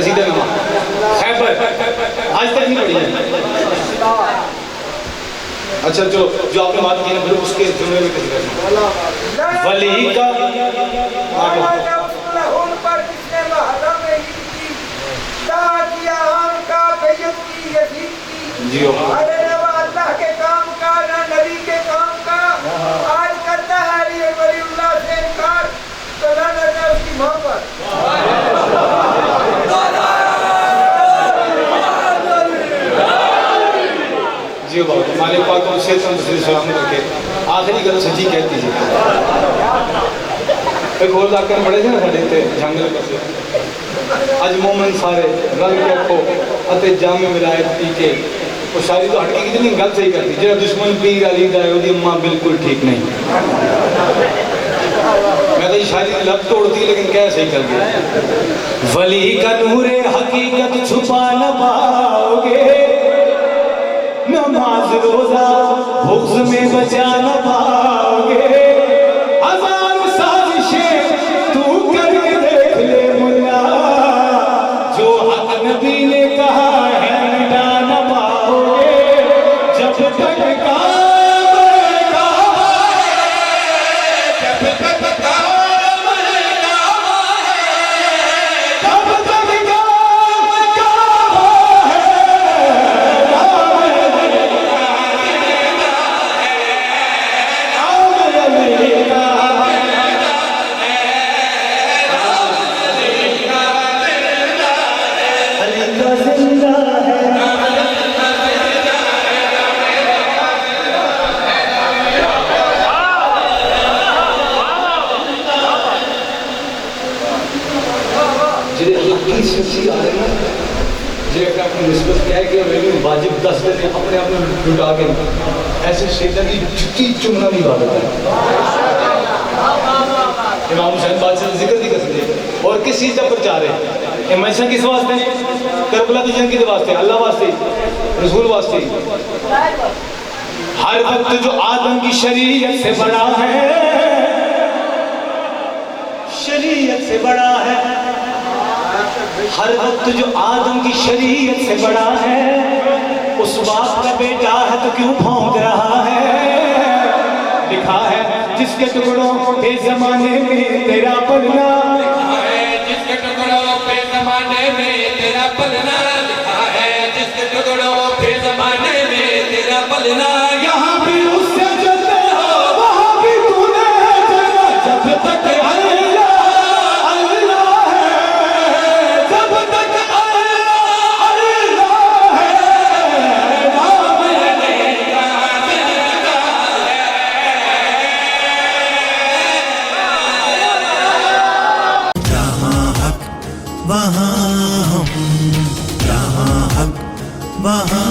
कसीदा नामा खैबर आज तक नहीं पढ़ी है। अच्छा चलो जो आपने बात की ना फिर उसके जुमले में कसीदा वली का जी अल्लाह के काम का ना नबी के काम का आज करता है ये वलीउल्लाह से इनकार तो लानत है उसकी मोहब्बत। जी बाबा मालिक पाक को से सलाम करके आखिरी गल सच्ची कहती है। एक और जाकर पढ़े थे ना साढ़े इतने जंगल पासे अज मोमन सारे रल के रखो अते जामे विलायत पी के वो शायरी तो हटके कितनी गल सही करती जो दुश्मन पीर अली दा है उसकी अम्मा बिल्कुल ठीक नहीं। मैं तो शायरी की लत तोड़ती लेकिन क्या सही कर दिया। वली का नूरे हकीकत छुपा न पाओगे नमाज रोजा बुग़्ज़ में बचा न पाओगे हजार साजिशें तू करके देख ले मुल्ला जो हक नबी ने कहा है मिटा न पाओगे जब तक वाजिब 10 दिन अपने आप में लुटा के ऐसे शैतान की जुत्ती चुमना नहीं इबादत है। इमाम हुसैन बादशाह जिक्र नहीं कर सकते और किस चीज़ का प्रचार है हमेशा किस वास्ते करबला की जंग के वास्ते अल्लाह वास्ते रसूल वास्ते। हर वक्त जो आदम की शरीयत से बड़ा है शरीयत से बड़ा है हर वक्त जो आदम की शरीयत से बड़ा है उस बाप का बेटा है तो क्यों भौंक रहा है। लिखा है जिसके टुकड़ों पे जमाने में तेरा पलना लिखा है जिसके टुकड़ों पे जमाने में तेरा पलना लिखा है जिसके टुकड़ों पे जमाने में तेरा पलना यहाँ भी उससे जलते हो वहाँ भी तूने जला जब तक वहाँ हम, जहाँ हक वहाँ